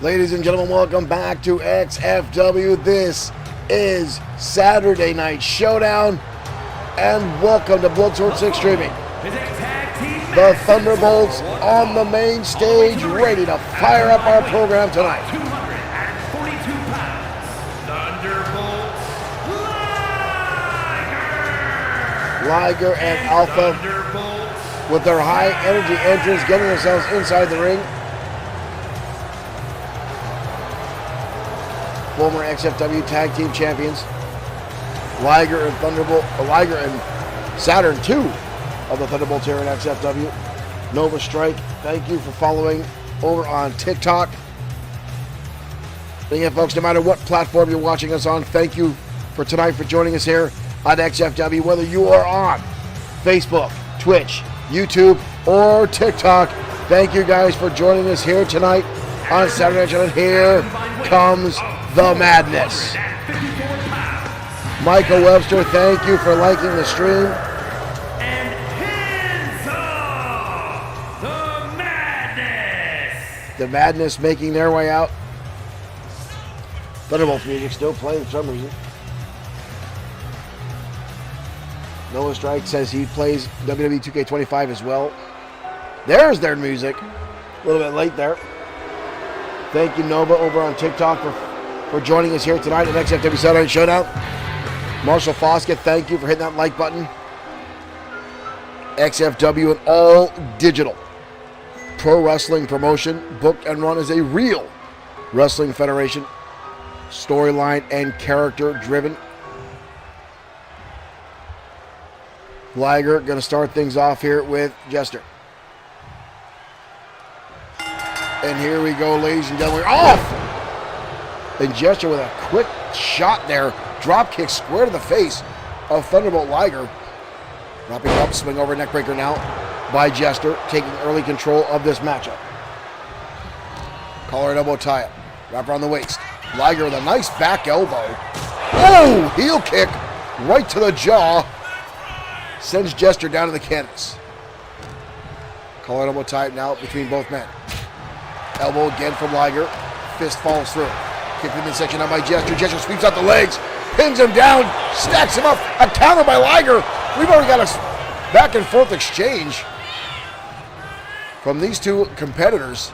Ladies and gentlemen, welcome back to XFW. This is Saturday Night Showdown, and welcome to Bloodsport 6 Streaming. The Thunderbolts on the main stage, ready to fire up our program tonight. 242 pounds, Thunderbolts, Liger and Alpha, with their high energy entrance, getting themselves inside the ring. Former XFW Tag Team Champions, Liger and Saturn, two of the Thunderbolts here in XFW. Nova Strike, thank you for following over on TikTok. Again, folks, no matter what platform you're watching us on, thank you for tonight for joining us here on XFW, whether you are on Facebook, Twitch, YouTube, or TikTok. Thank you guys for joining us here tonight on Saturday Night. Here comes the madness. Michael Webster, thank you for liking the stream. And hands off the madness. The madness making their way out. Thunderbolts music still playing for some reason. Noah Strike says he plays WWE 2K25 as well. There's their music. A little bit late there. Thank you, Nova, over on TikTok for joining us here tonight at XFW Saturday Night Showdown. Marshall Foskett, thank you for hitting that like button. XFW, an all digital pro wrestling promotion, booked and run as a real wrestling federation, storyline and character driven. Liger going to start things off here with Jester. And here we go, ladies and gentlemen. Off! And Jester with a quick shot there. Drop kick square to the face of Thunderbolt Liger. Dropping up, swing over neckbreaker now by Jester, taking early control of this matchup. Collar and elbow tie up. Wrap around the waist. Liger with a nice back elbow. Oh! Heel kick right to the jaw. Sends Jester down to the canvas. Collar and elbow tie up now between both men. Elbow again from Liger. Fist falls through. Kick in the section out by Jester. Jester sweeps out the legs. Pins him down. Stacks him up. A counter by Liger. We've already got a back and forth exchange from these two competitors.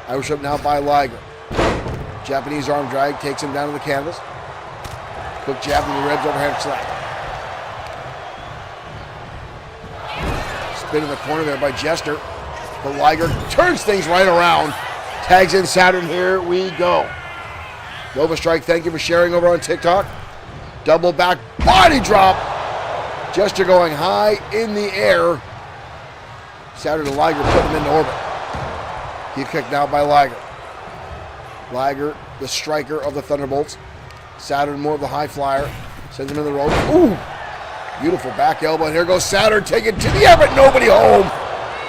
Irish up now by Liger. Japanese arm drag takes him down to the canvas. Quick jab to the ribs, overhand slap. Spin in the corner there by Jester. But Liger turns things right around. Tags in Saturn. Here we go. Nova Strike, thank you for sharing over on TikTok. Double back body drop. Jester going high in the air. Saturn and Liger putting him into orbit. Heel kick now by Liger. Liger, the striker of the Thunderbolts. Saturn, more of the high flyer. Sends him in the rope. Ooh! Beautiful back elbow. And here goes Saturn, taking it to the air, but nobody home.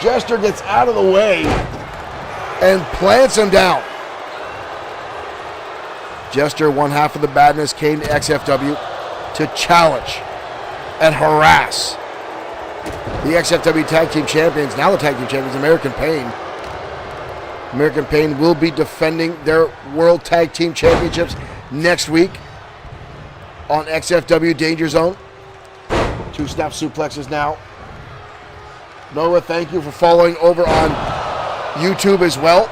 Jester gets out of the way and plants him down. Jester, one half of the madness, came to XFW to challenge and harass the XFW Tag Team Champions, now the Tag Team Champions, American Pain. American Pain will be defending their World Tag Team Championships next week on XFW Danger Zone. Two snap suplexes now. Noah, thank you for following over on YouTube as well.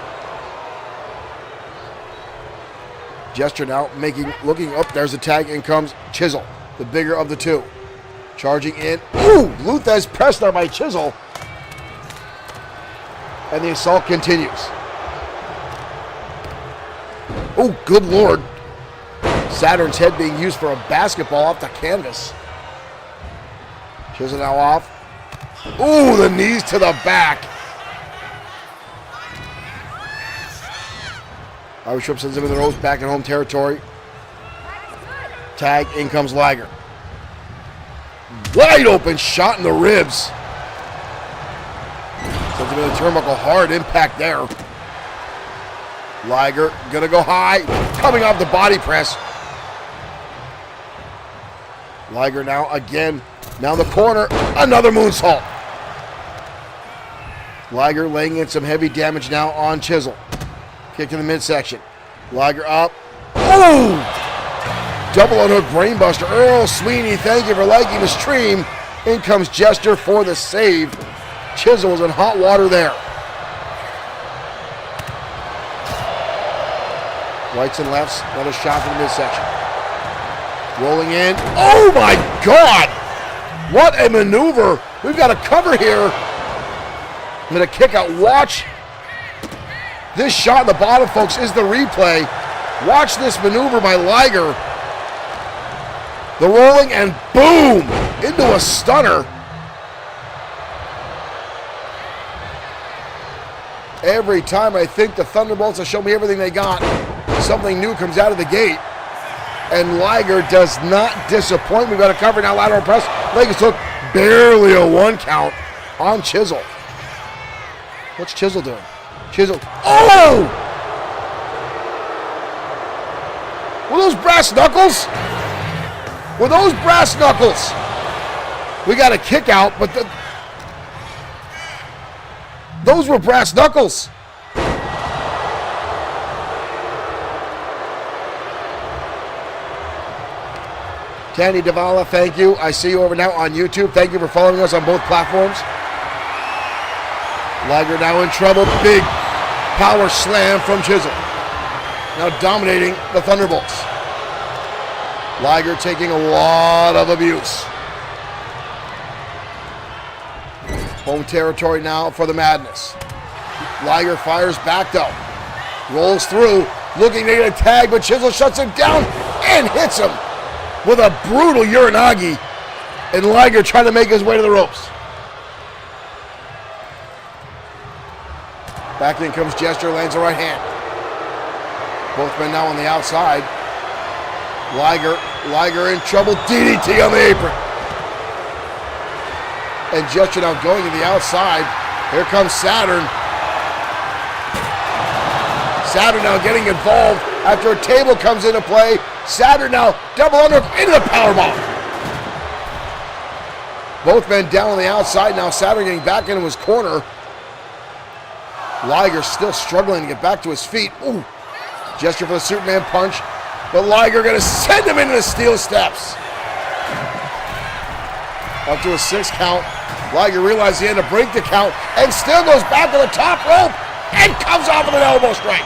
Jester now looking up. There's a tag. In comes Chisel, the bigger of the two. Charging in. Ooh! Luthez pressed there by Chisel. And the assault continues. Oh, good Lord. Saturn's head being used for a basketball off the canvas. Chisel now off. Ooh, the knees to the back. Irish whip sends him in the ropes, back in home territory. Tag, in comes Liger. Wide open shot in the ribs. Sends him in the turnbuckle, hard impact there. Liger gonna go high, coming off the body press. Liger now again, now the corner, another moonsault. Liger laying in some heavy damage now on Chisel. Kick to the midsection. Liger up. Oh! Double unhook brainbuster. Earl Sweeney, thank you for liking the stream. In comes Jester for the save. Chisel was in hot water there. Rights and lefts. Another shot from the midsection. Rolling in. Oh my God! What a maneuver. We've got a cover here. I'm going to kick out. Watch this shot in the bottom, folks, is the replay. Watch this maneuver by Liger. The rolling and boom! Into a stunner. Every time I think the Thunderbolts will show me everything they got, something new comes out of the gate. And Liger does not disappoint. We've got a cover now, lateral press. Legs hook, barely a 1 count on Chisel. What's Chisel doing? Chisel, oh! Were those brass knuckles? Were those brass knuckles? We got a kick out, but those were brass knuckles. Candy Davala, thank you. I see you over now on YouTube. Thank you for following us on both platforms. Liger now in trouble. Big power slam from Chisel. Now dominating the Thunderbolts. Liger taking a lot of abuse. Home territory now for the Madness. Liger fires back though. Rolls through, looking to get a tag, but Chisel shuts him down and hits him with a brutal Uranagi. And Liger trying to make his way to the ropes. Back in comes Jester, lands the right hand. Both men now on the outside. Liger in trouble, DDT on the apron. And Jester now going to the outside. Here comes Saturn. Saturn now getting involved after a table comes into play. Saturn now double under into the powerbomb. Both men down on the outside. Now Saturn getting back into his corner. Liger still struggling to get back to his feet. Ooh. Jester for the Superman punch. But Liger going to send him into the steel steps. Up to a 6 count. Liger realized he had to break the count and still goes back to the top rope and comes off with an elbow strike,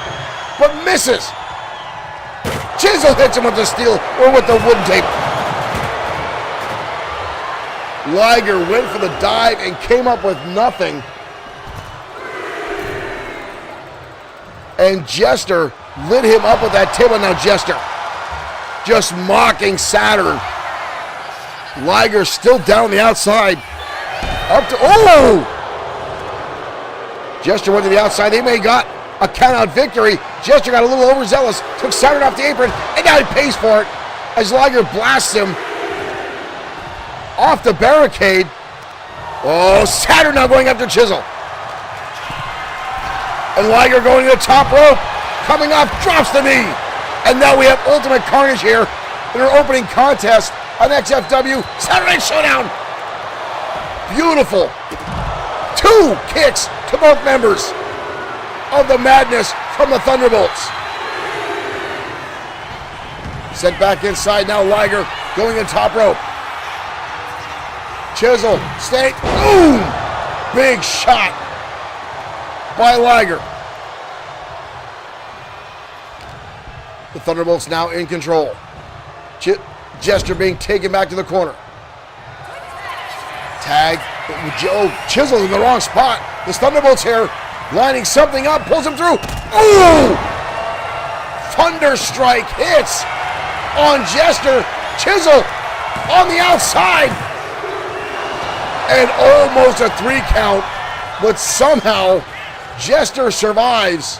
but misses. Chisel hits him with the steel or with the wooden tape. Liger went for the dive and came up with nothing. And Jester lit him up with that table. Now Jester just mocking Saturn. Liger still down the outside. Up to, oh! Jester went to the outside. They may have got a count-out victory. Jester got a little overzealous, took Saturn off the apron, and now he pays for it as Liger blasts him off the barricade. Oh, Saturn now going after Chisel. And Liger going to the top rope, coming off, drops the knee. And now we have Ultimate Carnage here in our opening contest on XFW Saturday Showdown. Beautiful. 2 kicks to both members of the Madness from the Thunderbolts. Sent back inside now, Liger going in top rope. Chisel, stay, boom! Big shot by Liger. The Thunderbolts now in control. Jester being taken back to the corner. Tag. Oh, Chisel's in the wrong spot. The Thunderbolts here lining something up, pulls him through. Ooh! Thunder strike hits on Jester. Chisel on the outside. And almost a 3 count, but somehow Jester survives.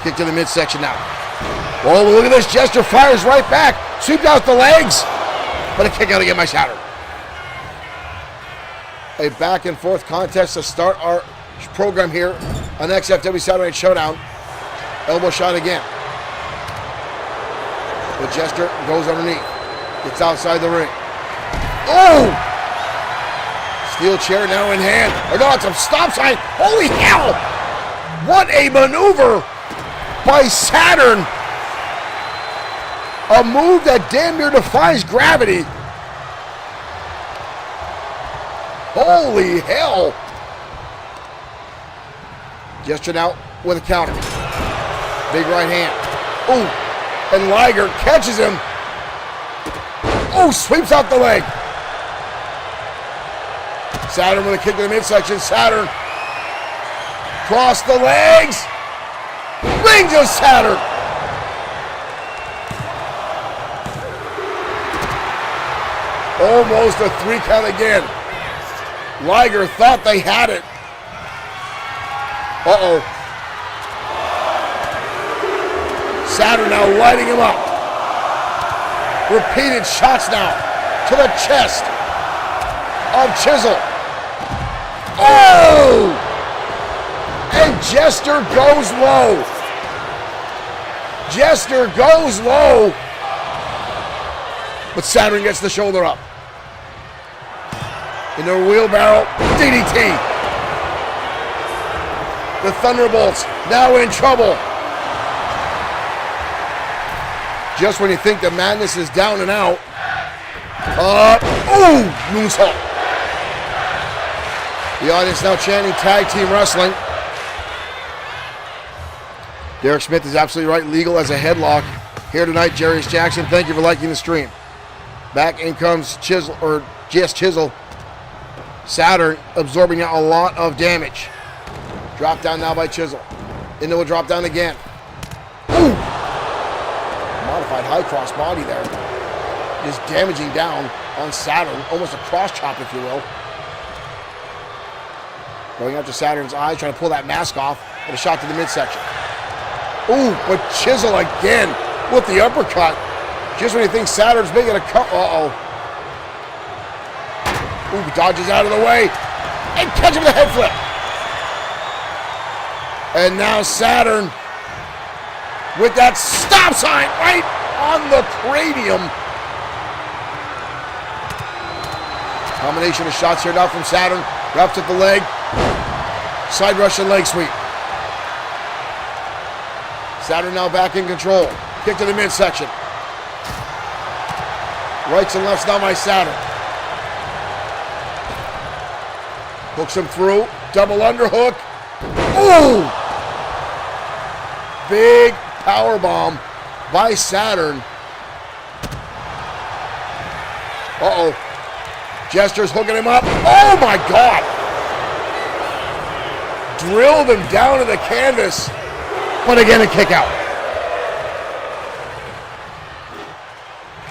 Kick to the midsection now. Oh, look at this. Jester fires right back. Sweeps out the legs. But a kick out again by Saturn. A back and forth contest to start our program here on XFW Saturday Night Showdown. Elbow shot again. But Jester goes underneath. Gets outside the ring. Oh! Steel chair now in hand. Oh no, it's a stop sign. Holy hell! What a maneuver by Saturn. A move that damn near defies gravity. Holy hell. Jester now with a counter. Big right hand. Ooh, and Liger catches him. Ooh, sweeps out the leg. Saturn with a kick to the midsection. Saturn cross the legs. Rings of Saturn. Almost a 3 count again. Liger thought they had it. Uh-oh. Saturn now lighting him up. Repeated shots now to the chest of Chisel. Oh! And Jester goes low. Jester goes low. But Saturn gets the shoulder up. Into a wheelbarrow. DDT. The Thunderbolts now in trouble. Just when you think the madness is down and out. Ooh! Moonsault. The audience now chanting tag team wrestling. Derek Smith is absolutely right. Legal as a headlock. Here tonight, Jarius Jackson. Thank you for liking the stream. Back in comes Chisel, or just Chisel. Saturn absorbing a lot of damage. Drop down now by Chisel. Into a drop down again. Ooh! Modified high cross body there. Just damaging down on Saturn. Almost a cross chop, if you will. Going after Saturn's eyes, trying to pull that mask off. And a shot to the midsection. Ooh, but Chisel again with the uppercut. Just when you think Saturn's making a cut. Uh-oh. Ooh, dodges out of the way. And catches him with a head flip. And now Saturn with that stop sign right on the cranium. Combination of shots here now from Saturn. Wraps up the leg. Side Russian leg sweep. Saturn now back in control. Kick to the midsection. Rights and lefts now by Saturn. Hooks him through. Double underhook. Ooh! Big power bomb by Saturn. Uh-oh. Jester's hooking him up. Oh my God! Drilled him down to the canvas. But again, a kick out.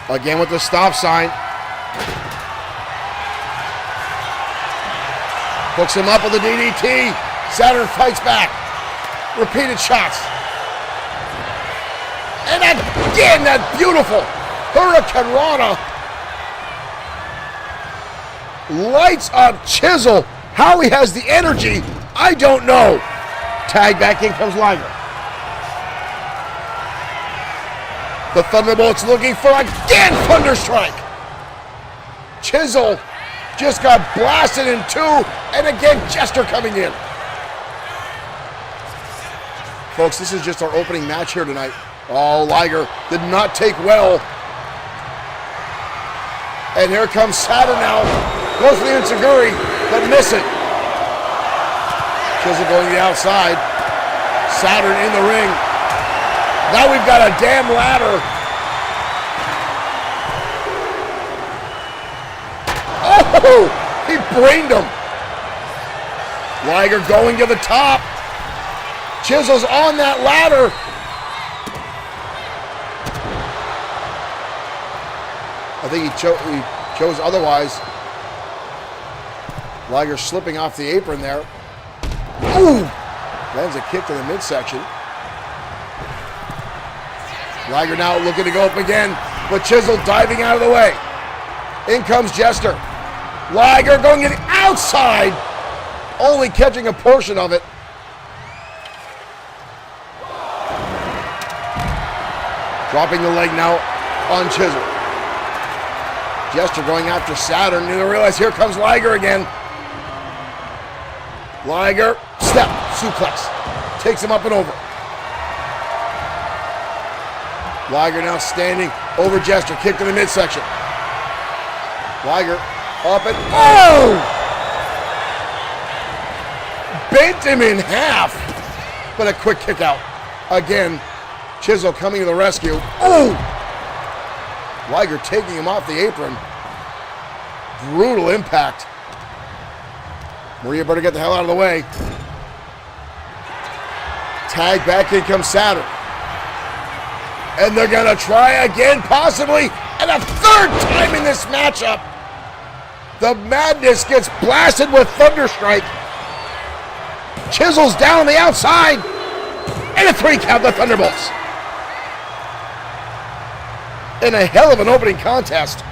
Again with the stop sign. Hooks him up with the DDT. Saturn fights back. Repeated shots. And again, that beautiful Hurricane Rana. Lights up Chisel. How he has the energy, I don't know. Tag back in comes Liger. The Thunderbolts looking for again Thunderstrike. Chisel just got blasted in two, and again Jester coming in. Folks, this is just our opening match here tonight. Oh, Liger did not take well. And here comes Saturn now. Goes for the Enziguri, but miss it. Chisel going to the outside. Saturn in the ring. Now we've got a damn ladder. Oh, he brained him. Liger going to the top. Chisel's on that ladder. I think he chose otherwise. Liger slipping off the apron there. Ooh! Lands a kick to the midsection. Liger now looking to go up again, but Chisel diving out of the way. In comes Jester. Liger going to the outside, only catching a portion of it. Dropping the leg now on Chisel. Jester going after Saturn, and you realize here comes Liger again. Liger, step, suplex. Takes him up and over. Liger now standing over Jester. Kick to the midsection. Liger up and... Oh! Bent him in half. But a quick kick out. Again, Chisel coming to the rescue. Oh! Liger taking him off the apron. Brutal impact. Maria better get the hell out of the way. Tag back in comes Saturn. And they're going to try again, possibly, and a third time in this matchup. The Madness gets blasted with Thunderstrike. Chisel's down on the outside. And a 3 count, the Thunderbolts. In a hell of an opening contest.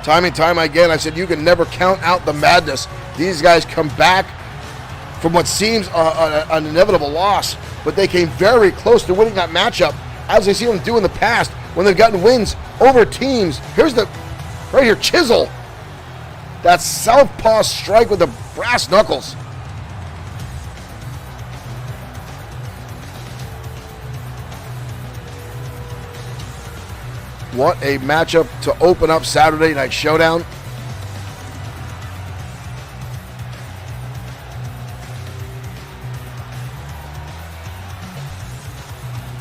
Time and time again, I said you can never count out the Madness. These guys come back from what seems an inevitable loss, but they came very close to winning that matchup, as they see them do in the past when they've gotten wins over teams. Here's the, right here, Chisel. That southpaw strike with the brass knuckles. What a matchup to open up Saturday Night Showdown.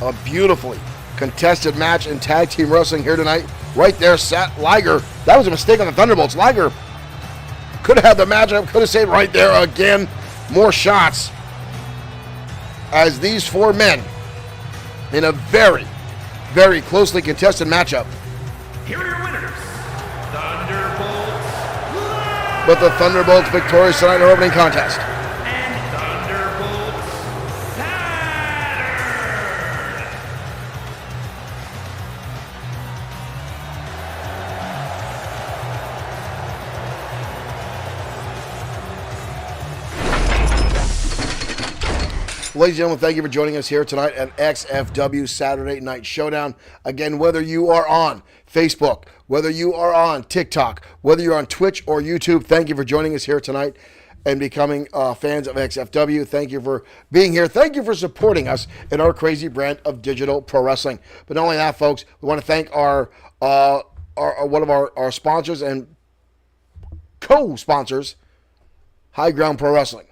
A beautifully contested match in tag team wrestling here tonight. Right there sat Liger. That was a mistake on the Thunderbolts. Liger could have had the matchup, could have saved right there again. More shots as these four men in a very, very closely contested matchup. Here are your winners, Thunderbolts. But the Thunderbolts victorious tonight in our opening contest. And Thunderbolts Saturn. Ladies and gentlemen, thank you for joining us here tonight at XFW Saturday Night Showdown. Again, whether you are on Facebook, whether you are on TikTok, whether you're on Twitch or YouTube, thank you for joining us here tonight and becoming fans of XFW. Thank you for being here. Thank you for supporting us in our crazy brand of digital pro wrestling. But not only that, folks, we want to thank our one of our sponsors and co-sponsors, High Ground Pro Wrestling.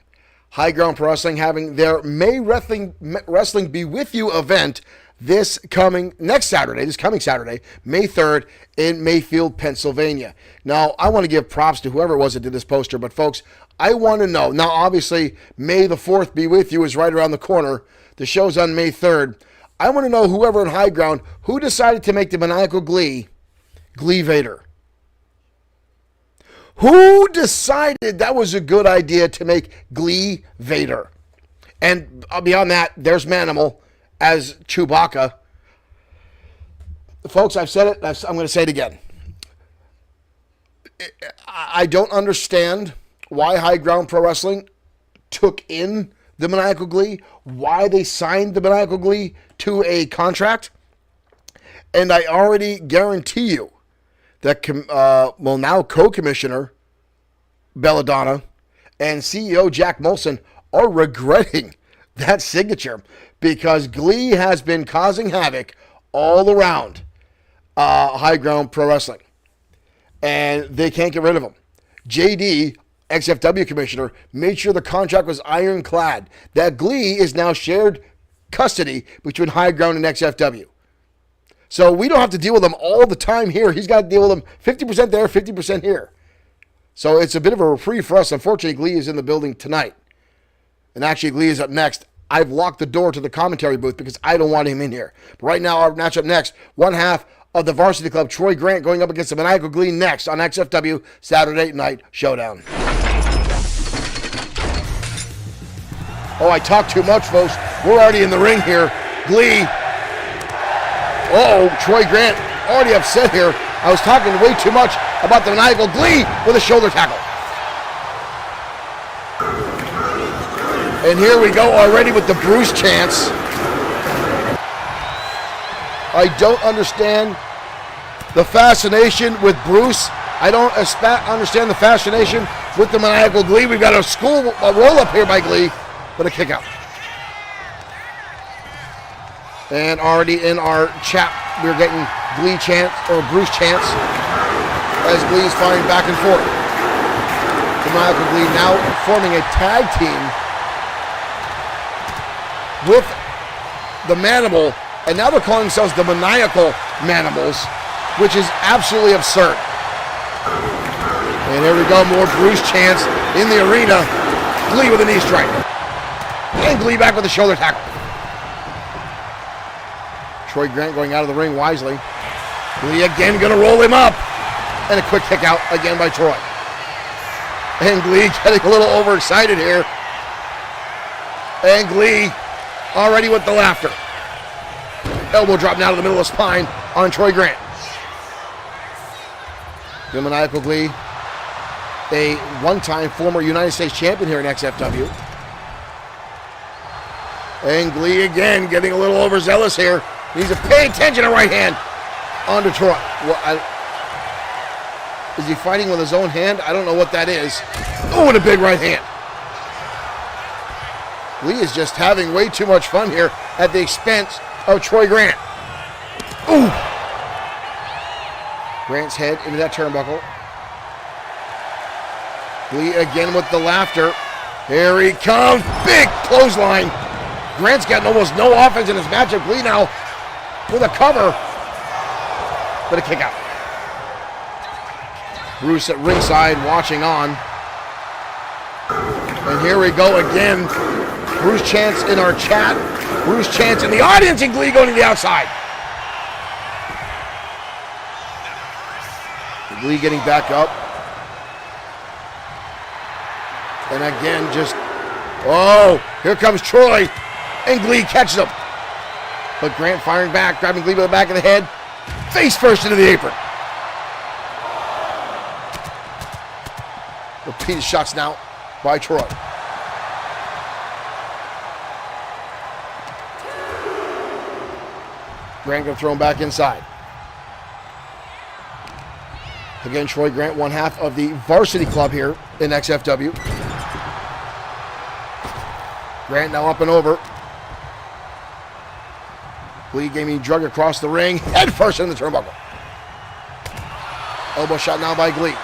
High Ground Pro Wrestling having their May Wrestling Be With You event this coming Saturday, May 3rd in Mayfield, Pennsylvania. Now, I want to give props to whoever it was that did this poster, but folks, I want to know. Now, obviously, May the 4th Be With You is right around the corner. The show's on May 3rd. I want to know whoever in High Ground, who decided to make the maniacal Glee Vader? Who decided that was a good idea to make Glee Vader? And beyond that, there's Manimal as Chewbacca. Folks, I've said it. I'm going to say it again. I don't understand why High Ground Pro Wrestling took in the maniacal Glee, why they signed the maniacal Glee to a contract. And I already guarantee you that, now co-commissioner Belladonna and CEO Jack Molson are regretting that signature because Glee has been causing havoc all around High Ground Pro Wrestling. And they can't get rid of him. JD, XFW commissioner, made sure the contract was ironclad. That Glee is now shared custody between High Ground and XFW. So we don't have to deal with him all the time here. He's got to deal with him 50% there, 50% here. So it's a bit of a reprieve for us. Unfortunately, Glee is in the building tonight. And actually, Glee is up next. I've locked the door to the commentary booth because I don't want him in here. But right now, our matchup next, one half of the Varsity Club, Troy Grant, going up against the maniacal Glee next on XFW Saturday Night Showdown. Oh, I talk too much, folks. We're already in the ring here. Glee. Oh, Troy Grant already upset here. I was talking way too much about the maniacal Glee with a shoulder tackle. And here we go already with the Bruce chants. I don't understand The fascination with Bruce. I don't understand the fascination with the maniacal Glee. We've got a roll-up here by Glee, but a kick out. And already in our chat, we're getting Glee chants, or Bruce chants, as Glee is firing back and forth. The maniacal Glee now forming a tag team with the Manimal, and now they're calling themselves the Maniacal Manimals, which is absolutely absurd. And here we go, more Bruce chants in the arena. Glee with a knee strike. And Glee back with a shoulder tackle. Troy Grant going out of the ring wisely. Glee again gonna roll him up. And a quick kick out again by Troy. And Glee getting a little overexcited here. And Glee already with the laughter. Elbow drop now to the middle of the spine on Troy Grant. The maniacal Glee, a one-time former United States champion here in XFW. And Glee again getting a little overzealous here. Needs to pay attention to right hand on Detroit. Well, is he fighting with his own hand? I don't know what that is. Oh, and a big right hand. Glee is just having way too much fun here at the expense of Troy Grant. Ooh. Grant's head into that turnbuckle. Glee again with the laughter. Here he comes. Big clothesline. Grant's gotten almost no offense in his matchup. Glee now with a cover. But a kick out. Bruce at ringside watching on. And here we go again. Bruce chants in our chat. Bruce chants in the audience, and Glee going to the outside. Glee getting back up. And again, just, oh, here comes Troy. And Glee catches him. But Grant firing back, grabbing Glee by the back of the head. Face first into the apron. Repeated shots now by Troy. Grant going to throw him back inside. Again, Troy Grant, one half of the varsity club here in XFW. Grant now up and over. Glee getting drug across the ring. Head first in the turnbuckle. Elbow shot now by Glee.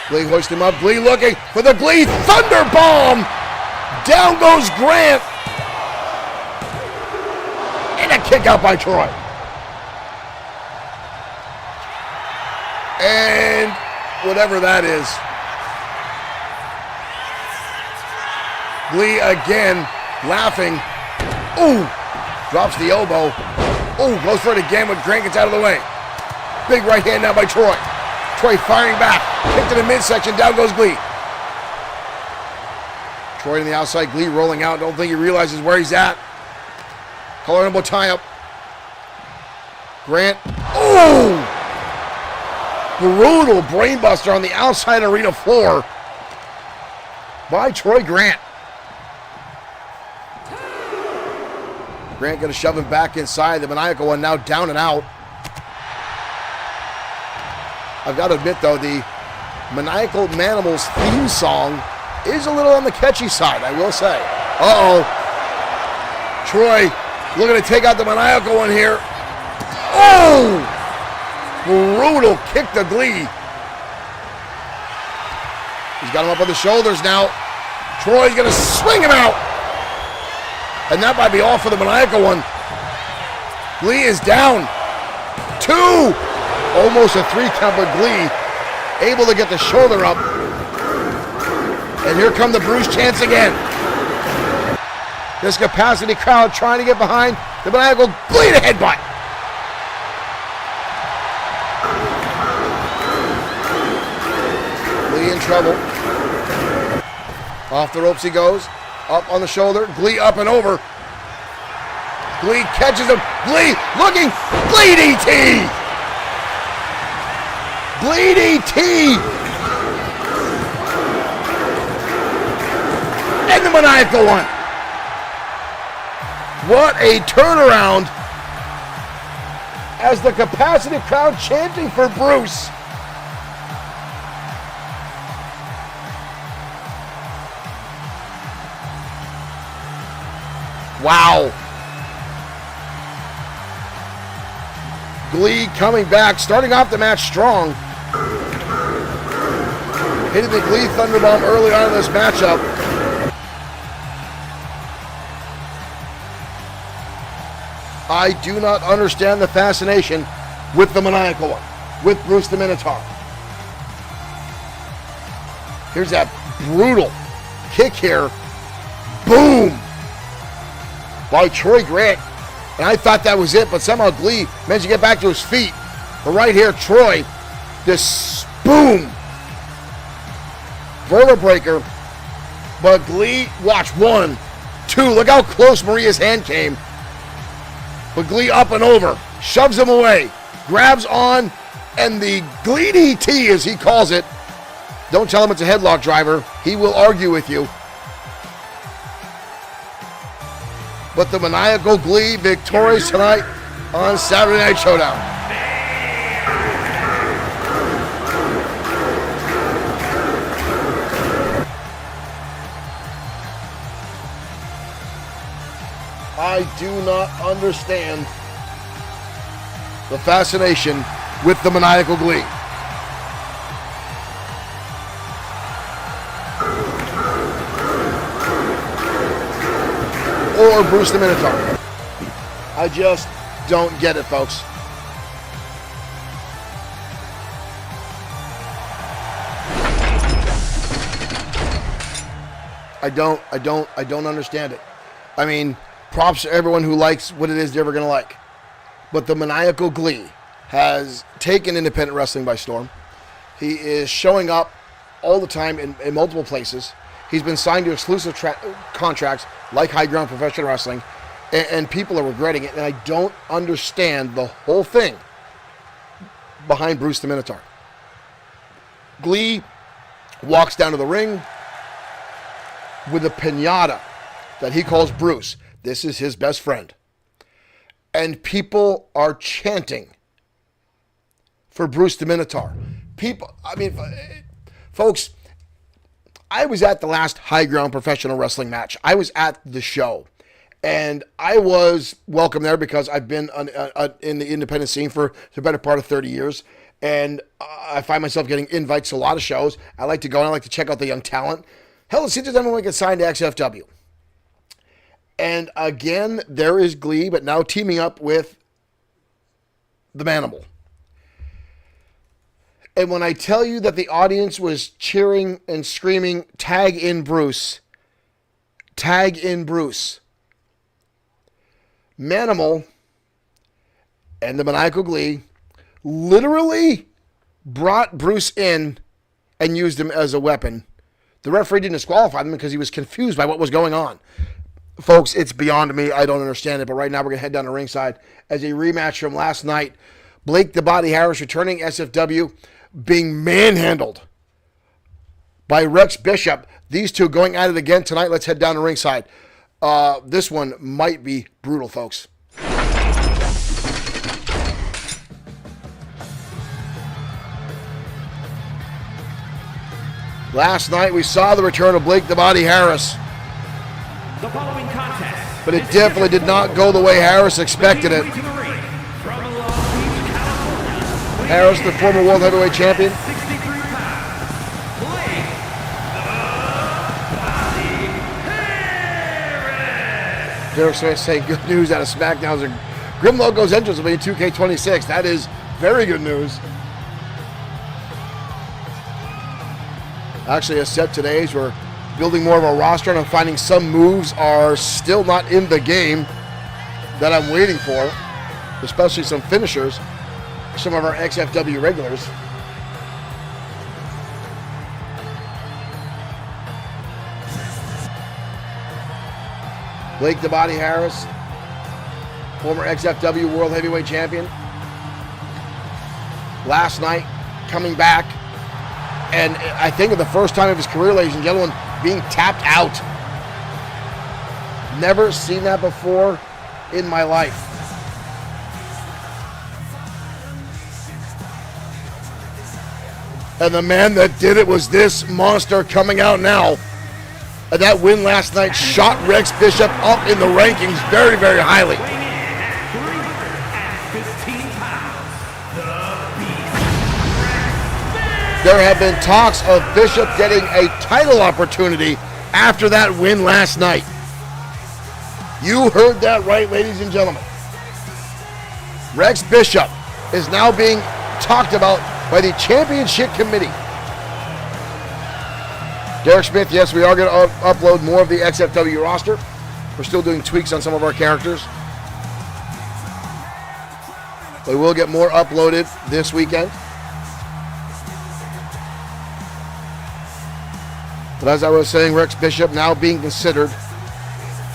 Glee hoists him up. Glee looking for the Glee Thunder Bomb. Down goes Grant. And a kick out by Troy. And whatever that is. Glee again laughing. Ooh, drops the elbow. Ooh, goes for it again when Grant gets out of the way. Big right hand now by Troy. Troy firing back. Kick to the midsection. Down goes Glee. Troy on the outside. Glee rolling out. Don't think he realizes where he's at. Collar elbow tie up. Grant. Ooh! Brutal brainbuster on the outside arena floor by Troy Grant. Grant going to shove him back inside. The maniacal one now down and out. I've got to admit, though, the Maniacal Manimals theme song is a little on the catchy side, I will say. Uh-oh. Troy looking to take out the maniacal one here. Oh! Brutal kick to Glee. He's got him up on the shoulders now. Troy's going to swing him out. And that might be all for the maniacal one. Glee is down. 2. Almost a 3 count, but Glee able to get the shoulder up. And here come the Bruce chants again. This capacity crowd trying to get behind the maniacal Glee to headbutt. Glee in trouble. Off the ropes he goes. Up on the shoulder. Glee up and over. Glee catches him. Glee looking. Glee DT. Glee DT. And the maniacal one. What a turnaround as the capacity crowd chanting for Bruce. Wow. Glee coming back, starting off the match strong. Hitting the Glee Thunderbomb early on in this matchup. I do not understand the fascination with the Maniacal One, with Bruce the Minotaur. Here's that brutal kick here. Boom! By Troy Grant. And I thought that was it, but somehow Glee managed to get back to his feet. But right here, Troy, this boom! Vertebreaker. But Glee, watch, 1, 2. Look how close Maria's hand came. But Glee up and over, shoves him away, grabs on, and the Glee DT, as he calls it. Don't tell him it's a headlock driver. He will argue with you. But the Maniacal Glee victorious tonight on Saturday Night Showdown. I do not understand the fascination with the Maniacal Glee. Or Bruce the Minotaur. I just don't get it, folks. I don't understand it. I mean, props to everyone who likes what it is they're ever going to like. But the Maniacal Glee has taken independent wrestling by storm. He is showing up all the time in multiple places. He's been signed to exclusive contracts like High Ground Professional Wrestling, and people are regretting it, and I don't understand the whole thing behind Bruce the Minotaur. Glee walks down to the ring with a piñata that he calls Bruce. This is his best friend. And people are chanting for Bruce the Minotaur. Folks, I was at the last High Ground Professional Wrestling match. I was at the show. And I was welcome there because I've been in the independent scene for the better part of 30 years. And I find myself getting invites to a lot of shows. I like to go and I like to check out the young talent. Hell, let's see if there's anyone get signed to XFW. And again, there is Glee, but now teaming up with the Manimal. And when I tell you that the audience was cheering and screaming, tag in Bruce, tag in Bruce, Manimal and the Maniacal Glee literally brought Bruce in and used him as a weapon. The referee didn't disqualify him because he was confused by what was going on. Folks, it's beyond me. I don't understand it. But right now we're going to head down to ringside as a rematch from last night. Blake the Body Harris returning SFW, being manhandled by Rex Bishop. These two going at it again tonight. Let's head down to ringside. This one might be brutal, folks. Last night we saw the return of Blake the Body Harris. The following contest, but it definitely did not go the way Harris expected it. Harris, the former World Heavyweight Champion. 63 pounds, Blake the Body Harris. Derek Smith saying good news out of SmackDown's Grim Logo's entrance will be in 2K26. That is very good news. Actually, a set today is we're building more of a roster, and I'm finding some moves are still not in the game that I'm waiting for, especially some finishers, some of our XFW regulars. Blake the Body Harris, former XFW World Heavyweight Champion. Last night, coming back, and I think of the first time of his career, ladies and gentlemen, being tapped out. Never seen that before in my life. And the man that did it was this monster coming out now. And that win last night shot Rex Bishop up in the rankings very, very highly. Weighing in at 315 pounds, the Beast, There have been talks of Bishop getting a title opportunity after that win last night. You heard that right, ladies and gentlemen. Rex Bishop is now being talked about by the Championship Committee. Derek Smith, yes, we are going to upload more of the XFW roster. We're still doing tweaks on some of our characters. We will get more uploaded this weekend. But as I was saying, Rex Bishop now being considered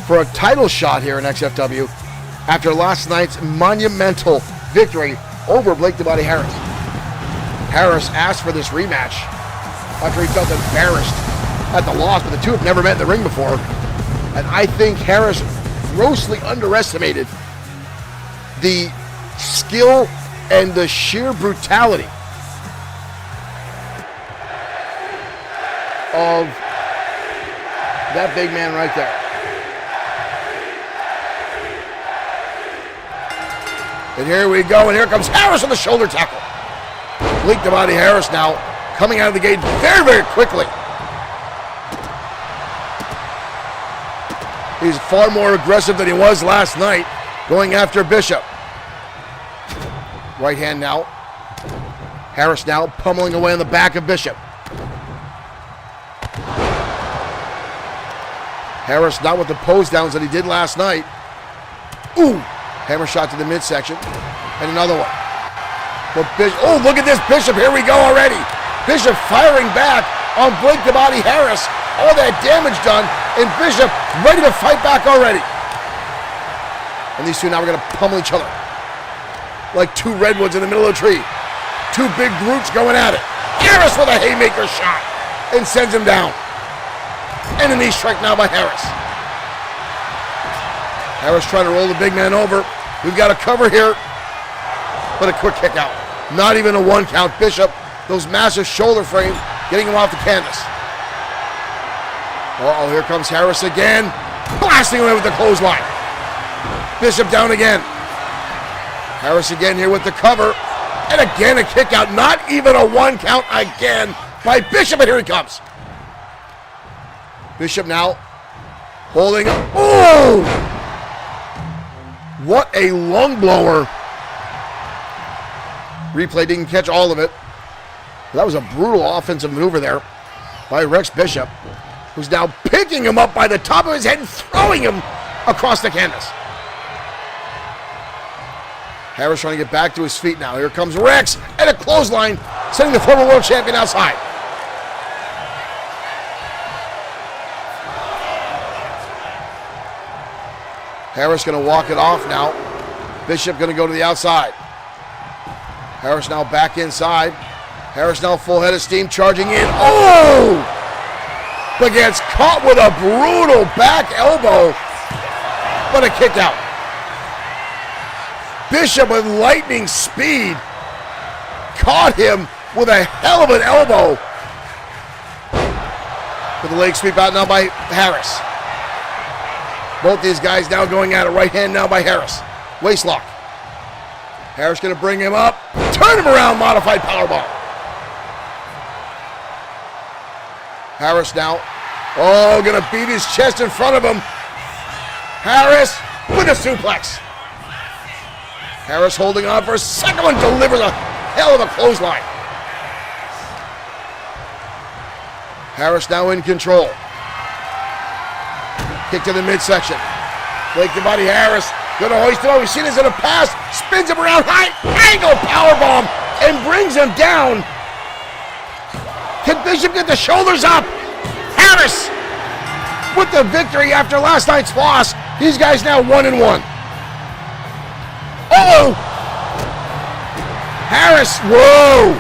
for a title shot here in XFW after last night's monumental victory over Blake the Body Harris. Harris asked for this rematch after he felt embarrassed at the loss, but the two have never met in the ring before. And I think Harris grossly underestimated the skill and the sheer brutality of that big man right there. And here we go, and here comes Harris on the shoulder tackle. Blake the Body Harris now coming out of the gate very, very quickly. He's far more aggressive than he was last night, going after Bishop. Right hand now. Harris now pummeling away on the back of Bishop. Harris not with the pose downs that he did last night. Ooh! Hammer shot to the midsection. And another one. But oh, look at this Bishop. Here we go already. Bishop firing back on Blake the Body Harris. All that damage done. And Bishop ready to fight back already. And these two now are going to pummel each other. Like two redwoods in the middle of a tree. Two big brutes going at it. Harris with a haymaker shot. And sends him down. And a knee strike now by Harris. Harris trying to roll the big man over. We've got a cover here. But a quick kick out. Not even a one count. Bishop, those massive shoulder frames, getting him off the canvas. Uh-oh, here comes Harris again. Blasting away with the clothesline. Bishop down again. Harris again here with the cover. And again a kick out. Not even a one count again by Bishop. And here he comes. Bishop now holding up. Oh! What a lung blower. Replay didn't catch all of it. That was a brutal offensive maneuver there by Rex Bishop, who's now picking him up by the top of his head and throwing him across the canvas. Harris trying to get back to his feet now. Here comes Rex and a clothesline, sending the former world champion outside. Harris going to walk it off now. Bishop going to go to the outside. Harris now back inside. Harris now full head of steam, charging in. Oh! But gets caught with a brutal back elbow. But a kick out. Bishop with lightning speed caught him with a hell of an elbow. With the leg sweep out now by Harris. Both these guys now going at it. Right hand now by Harris. Waist lock. Harris going to bring him up. Turn him around. Modified powerbomb. Harris now. Oh, going to beat his chest in front of him. Harris with a suplex. Harris holding on for a second one. Delivers a hell of a clothesline. Harris now in control. Kick to the midsection. Blake the Body Harris going to hoist it over. We've seen this in the past. Spins him around. High angle powerbomb and brings him down. Can Bishop get the shoulders up? Harris with the victory after last night's loss. These guys now 1-1. Oh! Harris, whoa!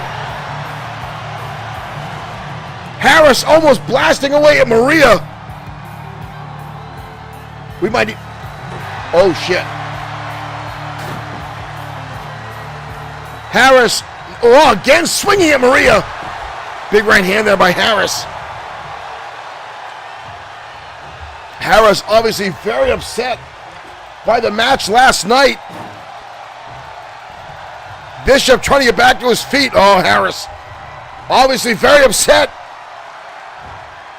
Harris almost blasting away at Maria. We might... Oh, shit. Harris, oh, again swinging at Maria. Big right hand there by Harris. Harris obviously very upset by the match last night. Bishop trying to get back to his feet. Oh, Harris obviously very upset.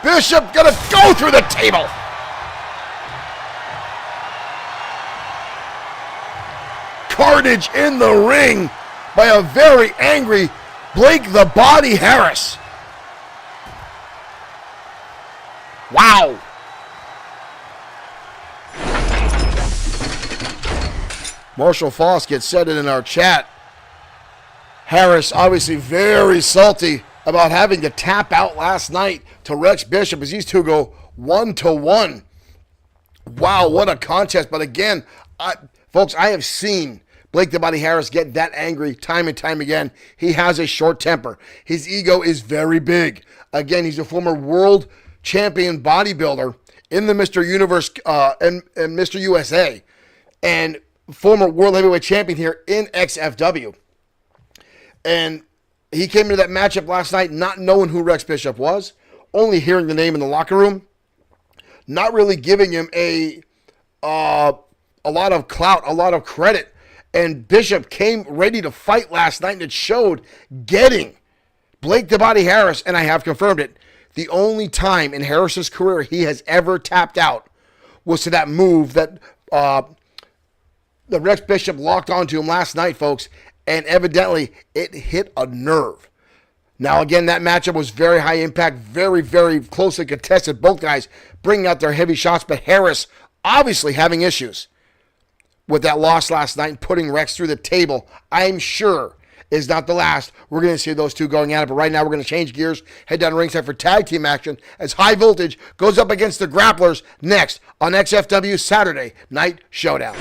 Bishop gonna go through the table. Carnage in the ring by a very angry Blake the Body Harris. Wow. Marshall Foss gets said it in our chat. Harris obviously very salty about having to tap out last night to Rex Bishop as these two go 1-1. Wow, what a contest. But again, folks, I have seen Blake the Body Harris get that angry time and time again. He has a short temper. His ego is very big. Again, he's a former world champion bodybuilder in the Mr. Universe and Mr. USA, and former world heavyweight champion here in XFW. And he came into that matchup last night not knowing who Rex Bishop was, only hearing the name in the locker room, not really giving him a lot of clout, a lot of credit. And Bishop came ready to fight last night, and it showed, getting Blake the Body Harris, and I have confirmed it, the only time in Harris's career he has ever tapped out was to that move that Rex Bishop locked onto him last night, folks, and evidently it hit a nerve. Now, again, that matchup was very high impact, very, very closely contested. Both guys bringing out their heavy shots, but Harris obviously having issues with that loss last night and putting Rex through the table. I'm sure is not the last. We're going to see those two going at it, but right now we're going to change gears, head down to ringside for tag team action as High Voltage goes up against the Grapplers next on XFW Saturday Night Showdown.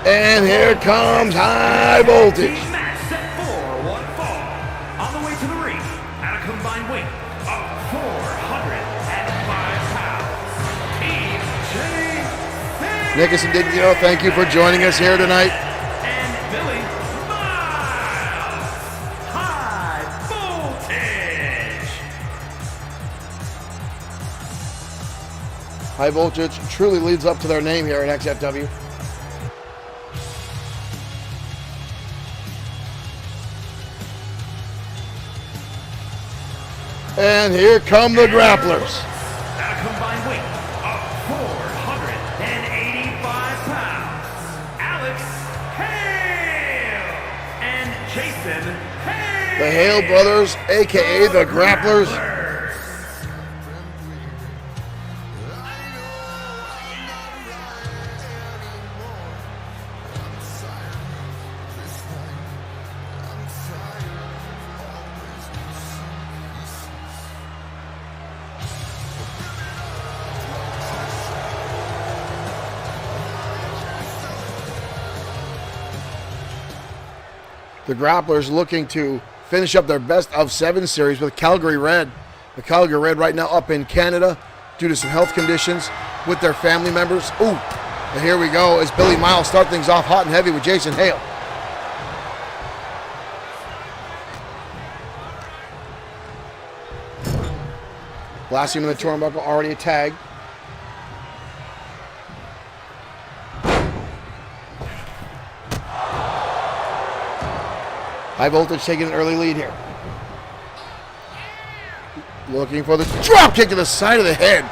And here comes High Voltage. Match set for one fall. On the way to the ring, at a combined weight of 405 pounds, Team J. Nicholson Didino, thank you for joining us here tonight. And Billy Miles. High Voltage. High Voltage truly leads up to their name here at XFW. And here come the Grapplers. At a combined weight of 485 pounds, Alex Hale and Jason Hale. The Hale brothers, a.k.a. the Grapplers. The Grapplers looking to finish up their best of 7 series with Calgary Red. The Calgary Red right now up in Canada due to some health conditions with their family members. Ooh, and here we go as Billy Miles start things off hot and heavy with Jason Hale. Blasting him in the turnbuckle, already a tag. High Voltage taking an early lead here. Looking for the drop kick to the side of the head.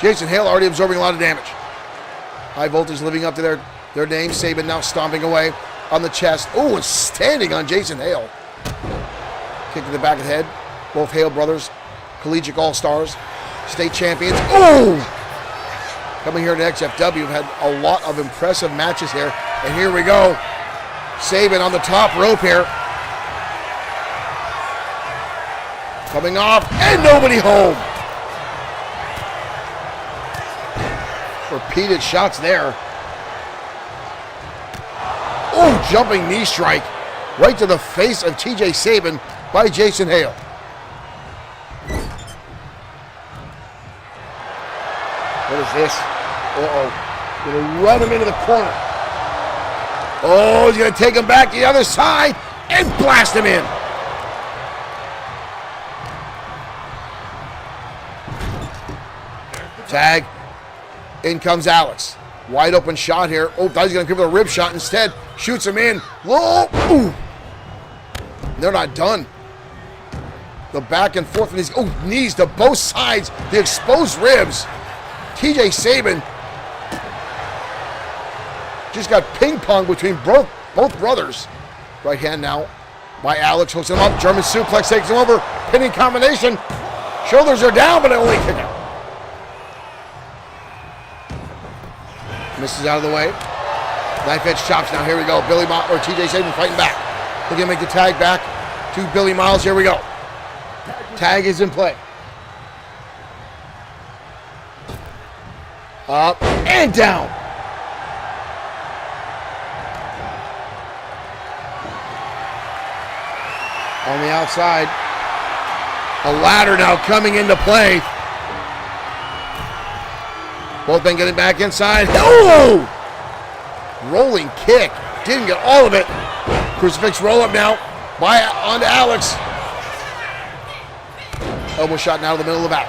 Jason Hale already absorbing a lot of damage. High Voltage living up to their name. Sabin now stomping away on the chest. Oh, and standing on Jason Hale. Kick to the back of the head. Both Hale brothers, collegiate all-stars, state champions. Oh! Coming here to XFW, have had a lot of impressive matches here. And here we go. Sabin on the top rope here. Coming off, and nobody home. Repeated shots there. Oh, jumping knee strike right to the face of TJ Sabin by Jason Hale. this? Uh-oh. Gonna run him into the corner. Oh, he's gonna take him back to the other side and blast him in. Tag. In comes Alex. Wide open shot here. Oh, thought he's gonna give it a rib shot instead. Shoots him in. Whoa! Ooh. They're not done. The back and forth of these knees to both sides. The exposed ribs. TJ Sabin just got ping pong between both brothers. Right hand now by Alex. Hooks him up. German suplex takes him over. Pinning combination. Shoulders are down, but only kick out. Misses out of the way. Knife edge chops now. Here we go. TJ Sabin fighting back. Looking to make the tag back to Billy Miles. Here we go. Tag is in play. Up and down. On the outside. A ladder now coming into play. Both men getting back inside. Oh! Rolling kick. Didn't get all of it. Crucifix roll up now. Onto Alex. Elbow shot now to the middle of the back.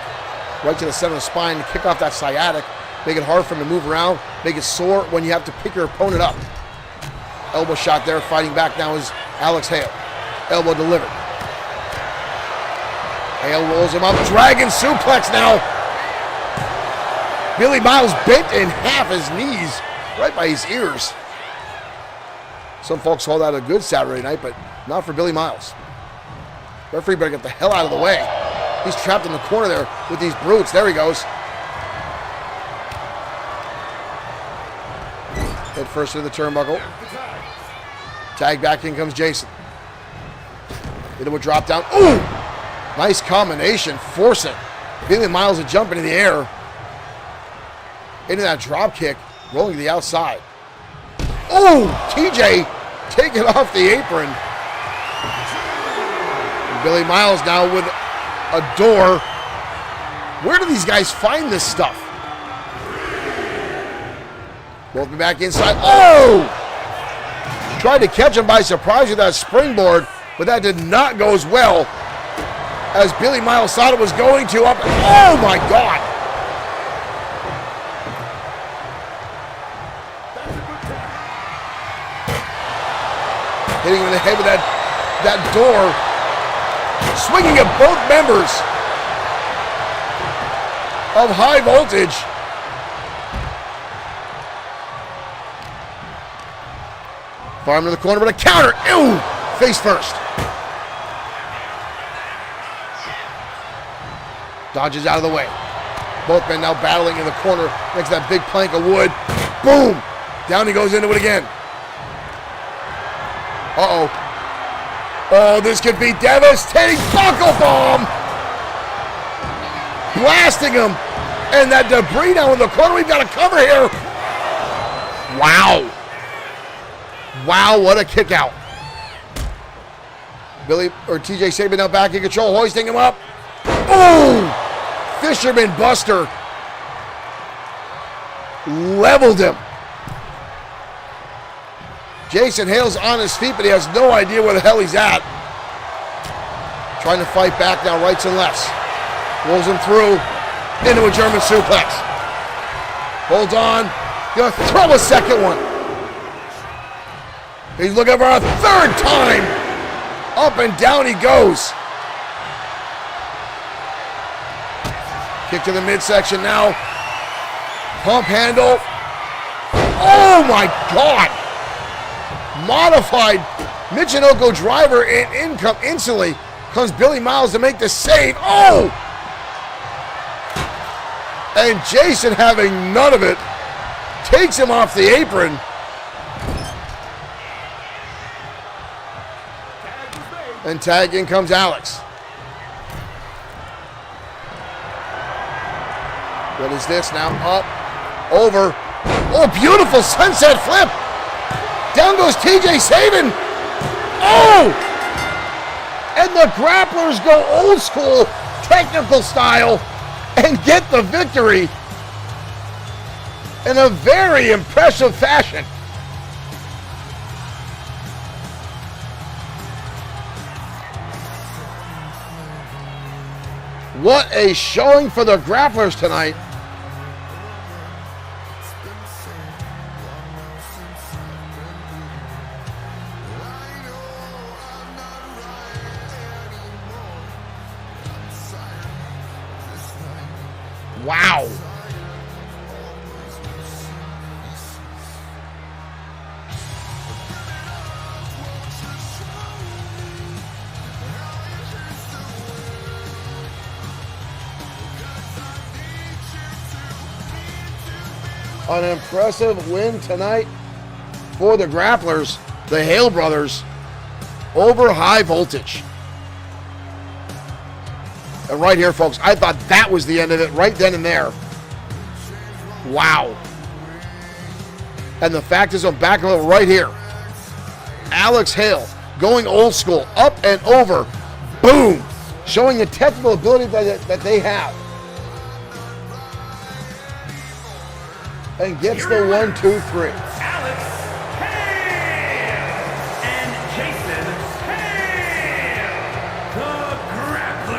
Right to the center of the spine to kick off that sciatic. Make it hard for him to move around. Make it sore when you have to pick your opponent up. Elbow shot there. Fighting back now is Alex Hale. Elbow delivered. Hale rolls him up. Dragon suplex now. Billy Miles bent in half his knees right by his ears. Some folks call that a good Saturday night, but not for Billy Miles. Referee better get the hell out of the way. He's trapped in the corner there with these brutes. There he goes. Head first to the turnbuckle. Tag back, in comes Jason. Into a drop down. Ooh! Nice combination. Force it. Billy Miles a jump into the air. Into that drop kick. Rolling to the outside. Oh! TJ taking off the apron. And Billy Miles now with a door. Where do these guys find this stuff? Both me back inside. Oh! Tried to catch him by surprise with that springboard, but that did not go as well as Billy Miles thought it was going to. Up. Oh my God! Hitting him in the head with that door. Swinging at both members of High Voltage. Farm to the corner, but a counter. Ew! Face first. Dodges out of the way. Both men now battling in the corner next to that big plank of wood. Boom! Down he goes into it again. Uh-oh. Oh, this could be devastating. Buckle bomb! Blasting him. And that debris now in the corner. We've got a cover here. Wow. Wow, what a kick out. TJ Sabin now back in control, hoisting him up. Boom! Fisherman Buster. Leveled him. Jason Hale's on his feet, but he has no idea where the hell he's at. Trying to fight back now, rights and lefts. Rolls him through into a German suplex. Holds on. Gonna throw a second one. He's looking for a third time. Up and down he goes. Kick to the midsection now. Pump handle. Oh my God. Modified Michinoku driver, and in instantly comes Billy Miles to make the save. Oh! And Jason, having none of it, takes him off the apron. And tag in comes Alex. What is this now? Up, over. Oh, beautiful sunset flip. Down goes TJ Sabin. Oh! And the grapplers go old school, technical style, and get the victory. in a very impressive fashion. What a showing for the grapplers tonight. Wow. An impressive win tonight for the grapplers, the Hale brothers, over High Voltage. And right here, folks, I thought that was the end of it right then and there. Wow. And the fact is, I'm back a little right here. Alex Hale going old school, up and over, boom, showing the technical ability that they have. And gets the 1, 2, 3. Alex Hale and Jason Hale, the grapplers.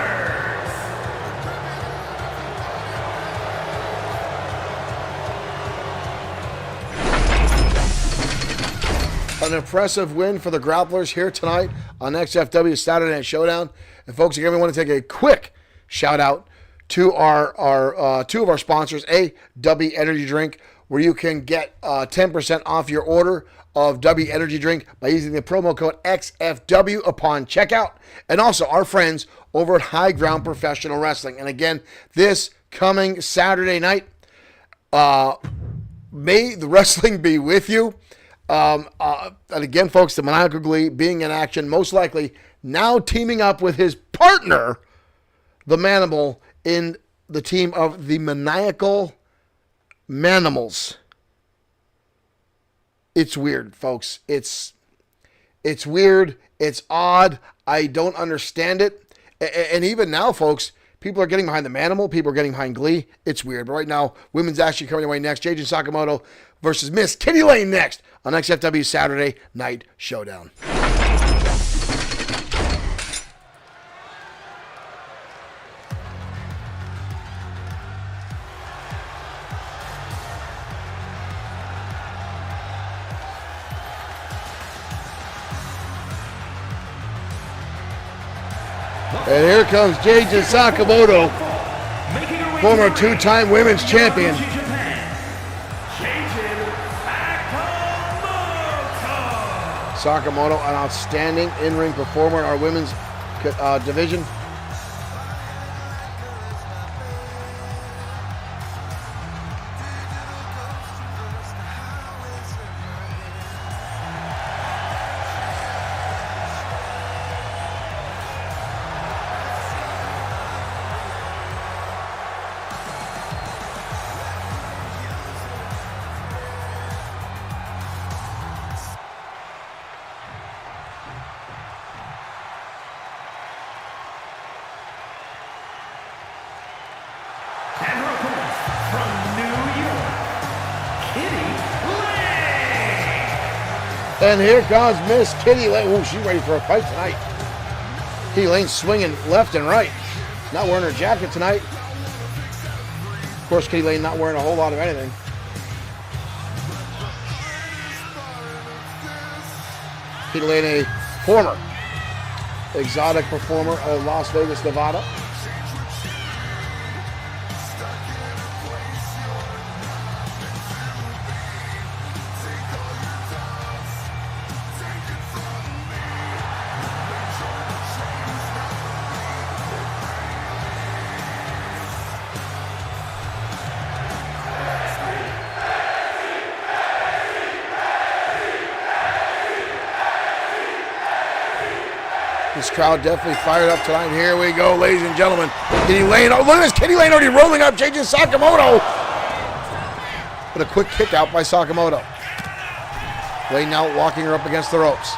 An impressive win for the grapplers here tonight on XFW Saturday Night Showdown. And folks, again, we want to take a quick shout out to our two of our sponsors, W Energy Drink, where you can get 10% off your order of W Energy Drink by using the promo code XFW upon checkout. And also our friends over at High Ground Professional Wrestling. And again, this coming Saturday night, may the wrestling be with you. And again, folks, the Maniacal Glee being in action, most likely now teaming up with his partner, the Manimal, in the team of the Maniacal Manimals. It's weird, folks. It's weird. It's odd. I don't understand it. And even now, folks, people are getting behind the Manimal. People are getting behind Glee. It's weird. But right now, women's actually coming away next. J.J. Sakamoto versus Miss Kitty Lane next on XFW Saturday Night Showdown. And here comes J.J. Sakamoto, former two-time women's champion. Sakamoto, an outstanding in-ring performer in our women's division. And here comes Miss Kitty Lane. Oh, she's ready for a fight tonight. Kitty Lane swinging left and right. Not wearing her jacket tonight. Of course, Kitty Lane not wearing a whole lot of anything. Kitty Lane, a former exotic performer of Las Vegas, Nevada. This crowd definitely fired up tonight. Here we go, ladies and gentlemen. Kitty Lane. Oh, look at this. Kitty Lane already rolling up J.J. Sakamoto. But a quick kick out by Sakamoto. Lane now walking her up against the ropes.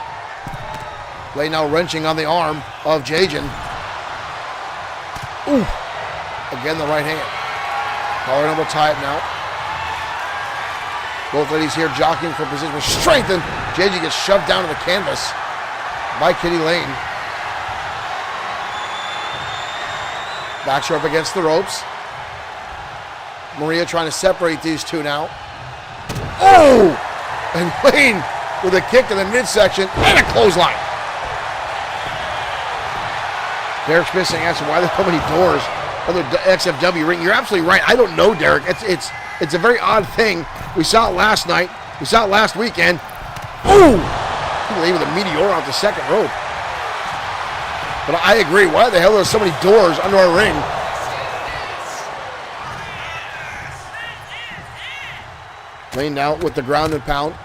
Lane now wrenching on the arm of J.J. Ooh. Again, the right hand. Collar number tie it now. Both ladies here jockeying for position with strength, and JJ gets shoved down to the canvas by Kitty Lane. Backs her up against the ropes. Maria trying to separate these two now. Oh! And Lane with a kick to the midsection and a clothesline. Derek's missing answer. Why are there so many doors on the XFW ring? You're absolutely right. I don't know, Derek. It's a very odd thing. We saw it last night. We saw it last weekend. Oh! Lane with a meteor off the second rope. But I agree. Why the hell are there so many doors under our ring? Lane now with the ground and pound.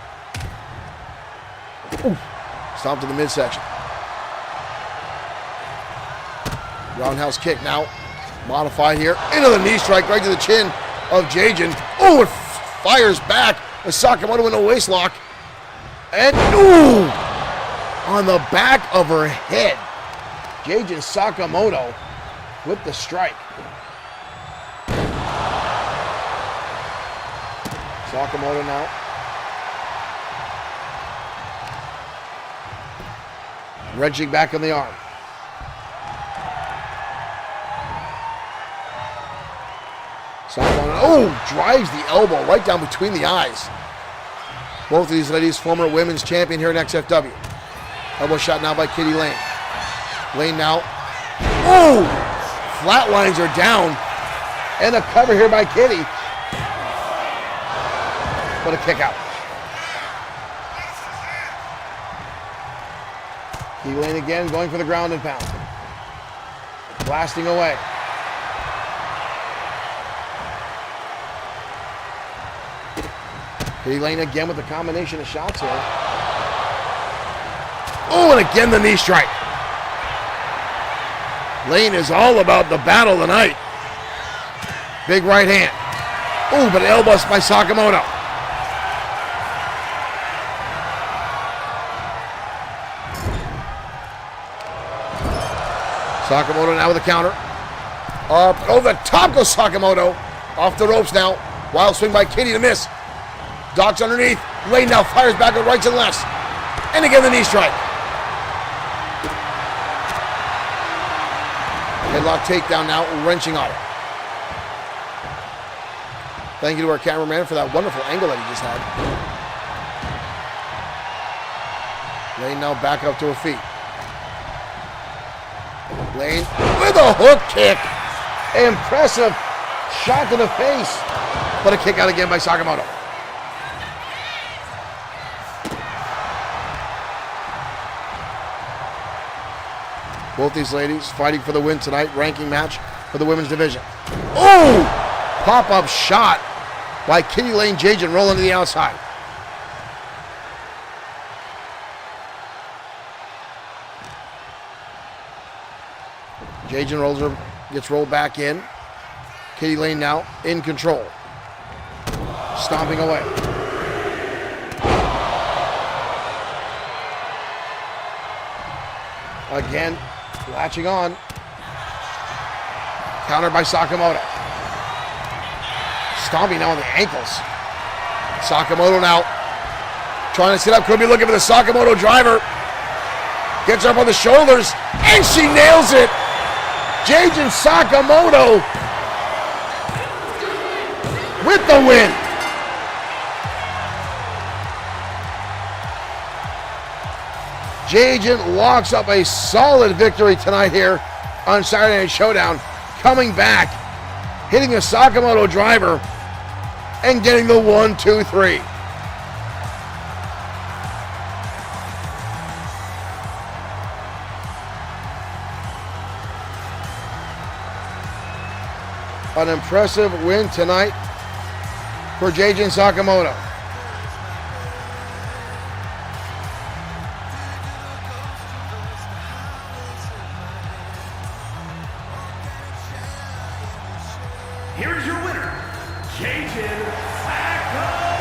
Ooh. Stomp to the midsection. Roundhouse kick now. Modified here. Into the knee strike right to the chin of Jajin. Oh, it fires back. And Sakamoto in a waist lock. And ooh! On the back of her head. Jajin Sakamoto with the strike. Sakamoto now. Wrenching back on the arm. Sakamoto, oh, drives the elbow right down between the eyes. Both of these ladies, former women's champion here in XFW. Elbow shot now by Kitty Lane. Lane now. Oh! Flatlines are down. And a cover here by Kitty. But a kick out. Kitty Lane again going for the ground and pound. Blasting away. Kitty Lane again with a combination of shots here. Oh, and again the knee strike. Lane is all about the battle tonight. Big right hand. Oh, but elbow by Sakamoto. Sakamoto now with a counter. Up over the top goes Sakamoto. Off the ropes now. Wild swing by Kitty to miss. Docks underneath. Lane now fires back with rights and lefts. And again the knee strike. Headlock takedown now, wrenching on it. Thank you to our cameraman for that wonderful angle that he just had. Lane now back up to her feet. Lane with a hook kick. Impressive shot to the face. But a kick out again by Sakamoto. Both these ladies fighting for the win tonight. Ranking match for the women's division. Oh! Pop-up shot by Kitty Lane Jajin rolling to the outside. Jajin rolls her, gets rolled back in. Kitty Lane now in control. Stomping away. Again. Latching on. Countered by Sakamoto. Stomping now on the ankles. Sakamoto now trying to sit up. Could be looking for the Sakamoto driver. Gets up on the shoulders. And she nails it. Jajin Sakamoto with the win. Jajin locks up a solid victory tonight here on Saturday Night Showdown. Coming back, hitting a Sakamoto driver, and getting the 1-2-3. An impressive win tonight for Jajin Sakamoto. Here is your winner, Jajin Sakamoto.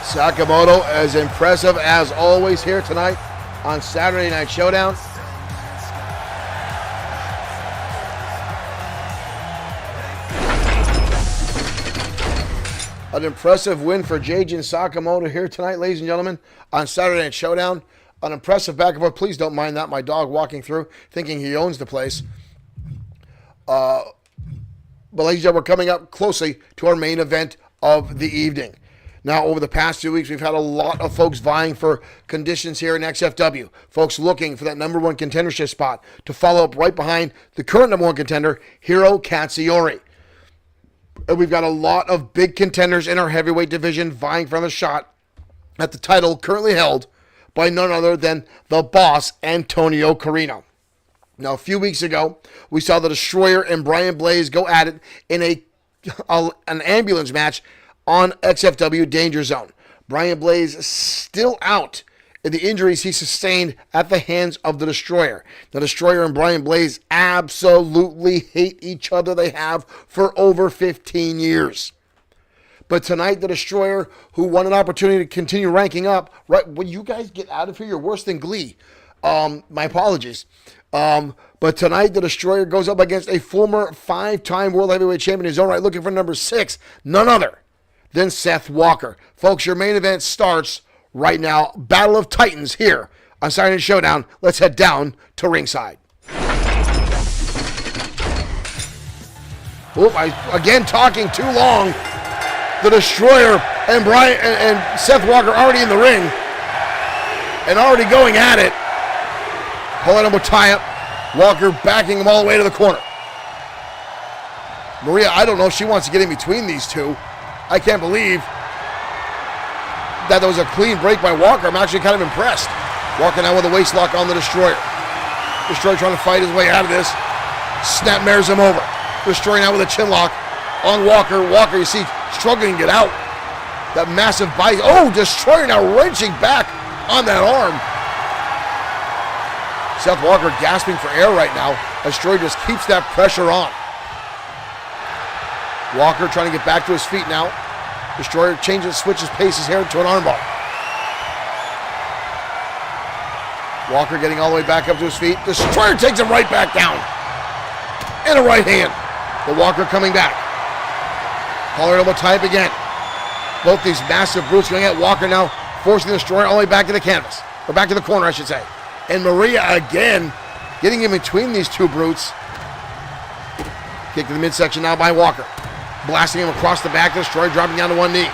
Sakamoto as impressive as always here tonight on Saturday Night Showdown. An impressive win for Jajin Sakamoto here tonight, ladies and gentlemen, on Saturday at Showdown. An impressive back and forth. Please don't mind that. My dog walking through, thinking he owns the place. But ladies and gentlemen, we're coming up closely to our main event of the evening. Now, over the past 2 weeks, we've had a lot of folks vying for conditions here in XFW. Folks looking for that number one contendership spot to follow up right behind the current number one contender, Hiro Katsuyori. And we've got a lot of big contenders in our heavyweight division vying for the shot at the title currently held by none other than the boss, Antonio Carino. Now, a few weeks ago, we saw the Destroyer and Brian Blaze go at it in an ambulance match on XFW Danger Zone. Brian Blaze still out in the injuries he sustained at the hands of the Destroyer. The Destroyer and Brian Blaze absolutely hate each other. They have for over 15 years. But tonight, the Destroyer, who won an opportunity to continue ranking up, right? When you guys get out of here, you're worse than Glee. My apologies. But tonight, the Destroyer goes up against a former 5-time World Heavyweight Champion in his own right, looking for number 6, none other than Seth Walker. Folks, your main event starts right now. Battle of Titans here on Saturday Night Showdown. Let's head down to ringside. Oop, again talking too long. The Destroyer and Brian and Seth Walker already in the ring and already going at it. Pulling him with tie-up. Walker backing him all the way to the corner. Maria, I don't know if she wants to get in between these two. I can't believe that there was a clean break by Walker. I'm actually kind of impressed. Walker now with a waist lock on the Destroyer. Destroyer trying to fight his way out of this. Snapmares him over. Destroyer now with a chin lock on Walker. Walker, you see, struggling to get out. That massive bite. Oh, Destroyer now wrenching back on that arm. Seth Walker gasping for air right now. Destroyer just keeps that pressure on. Walker trying to get back to his feet now. Destroyer switches paces here to an armbar. Walker getting all the way back up to his feet. Destroyer takes him right back down. And a right hand. The Walker coming back. Collar elbow type again. Both these massive brutes going at Walker now, forcing the Destroyer all the way back to the canvas. Or back to the corner, I should say. And Maria again getting in between these two brutes. Kick to the midsection now by Walker. Blasting him across the back. The Destroyer dropping down to one knee.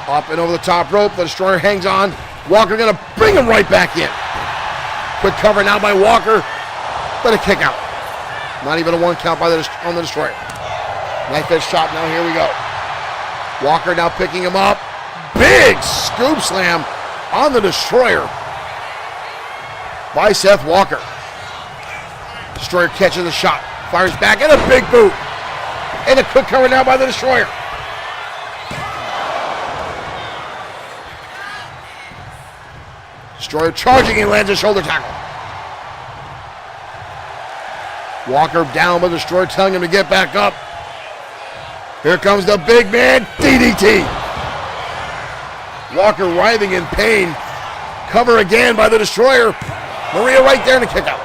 Up and over the top rope. The Destroyer hangs on. Walker going to bring him right back in. Quick cover now by Walker. But a kick out. Not even a 1 count on the Destroyer. Knife edge chop now. Here we go. Walker now picking him up. Big scoop slam on the Destroyer by Seth Walker. Destroyer catches the shot. Fires back and a big boot. And a quick cover now by the Destroyer. Destroyer charging and lands a shoulder tackle. Walker down, but the Destroyer telling him to get back up. Here comes the big man, DDT. Walker writhing in pain. Cover again by the Destroyer. Maria right there in the kick out.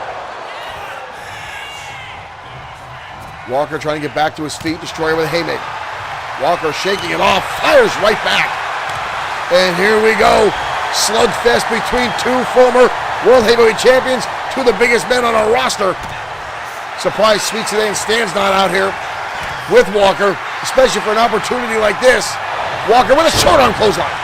Walker trying to get back to his feet. Destroyer with a haymaker. Walker shaking it off. Fires right back. And here we go. Slugfest between two former World Heavyweight Champions. Two of the biggest men on our roster. Surprised Sweet Sedan Stan's not out here with Walker, especially for an opportunity like this. Walker with a Showdown clothesline.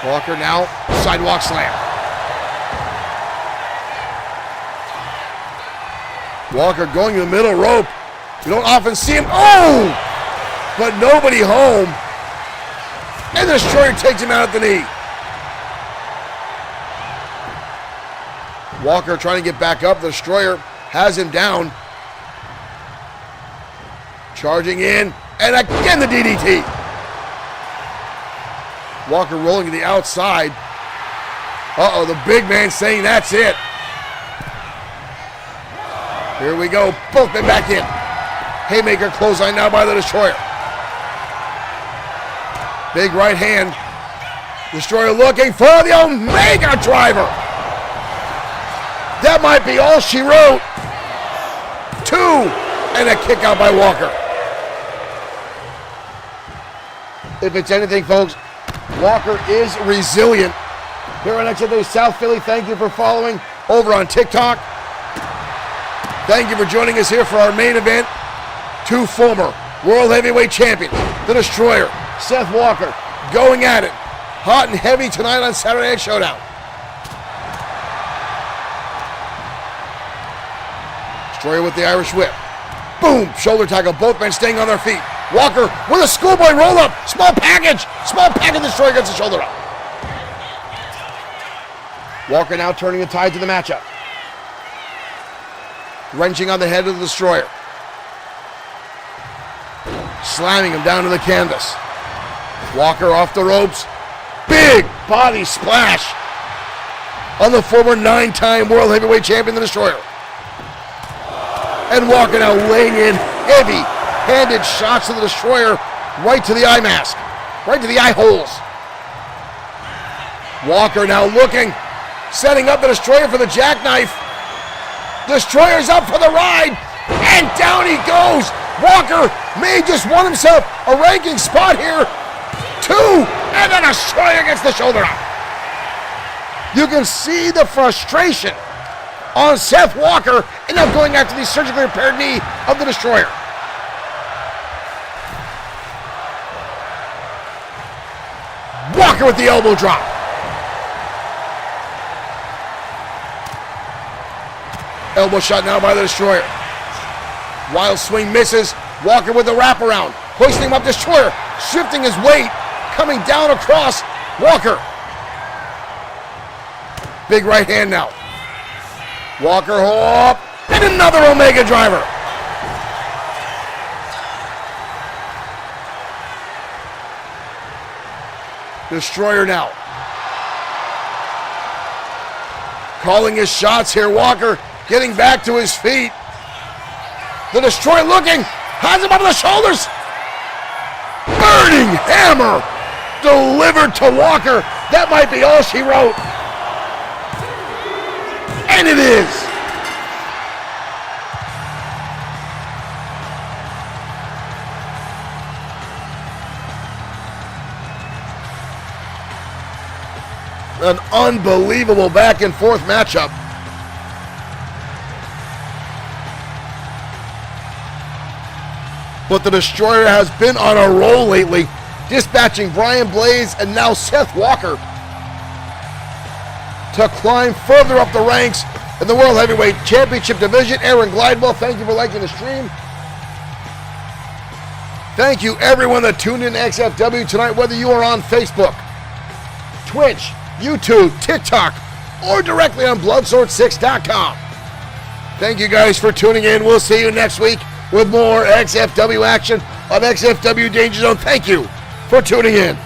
Walker now, sidewalk slam. Walker going to the middle rope. You don't often see him. Oh! But nobody home. And the Destroyer takes him out at the knee. Walker trying to get back up. The Destroyer has him down. Charging in. And again the DDT. Walker rolling to the outside. Uh-oh, the big man saying that's it. Here we go. Both men back in. Haymaker clothesline now by the Destroyer. Big right hand. Destroyer looking for the Omega Driver. That might be all she wrote. 2, and a kick out by Walker. If it's anything, folks, Walker is resilient. Here on XFW South Philly, thank you for following over on TikTok. Thank you for joining us here for our main event. 2 former World Heavyweight Champions, The Destroyer, Seth Walker, going at it. Hot and heavy tonight on Saturday Night Showdown. Destroyer with the Irish whip. Boom! Shoulder tackle, both men staying on their feet. Walker with a schoolboy roll-up. Small package. Destroyer gets the shoulder up. Walker now turning the tide to the matchup. Wrenching on the head of the Destroyer. Slamming him down to the canvas. Walker off the ropes. Big body splash on the former 9-time World Heavyweight Champion, the Destroyer. And Walker now laying in heavy-handed shots to the Destroyer right to the eye mask, right to the eye holes. Walker now looking, setting up the Destroyer for the jackknife. Destroyer's up for the ride, and down he goes. Walker may just won himself a ranking spot here. 2, and then Destroyer gets the shoulder up. You can see the frustration on Seth Walker, and now going after the surgically repaired knee of the Destroyer. Walker with the elbow drop. Elbow shot now by the Destroyer. Wild swing misses. Walker with the wraparound. Hoisting him up, Destroyer shifting his weight, coming down across Walker. Big right hand now. Walker up, and another Omega driver. Destroyer now. Calling his shots here. Walker getting back to his feet. The Destroyer looking, has him up on the shoulders. Burning hammer delivered to Walker. That might be all she wrote. And it is. An unbelievable back and forth matchup. But the Destroyer has been on a roll lately, dispatching Brian Blaze and now Seth Walker to climb further up the ranks in the World Heavyweight Championship division. Aaron Glidewell, thank you for liking the stream. Thank you everyone that tuned in to XFW tonight, whether you are on Facebook, Twitch, YouTube, TikTok, or directly on Bloodsword6.com. Thank you guys for tuning in. We'll see you next week with more XFW action on XFW Danger Zone. Thank you for tuning in.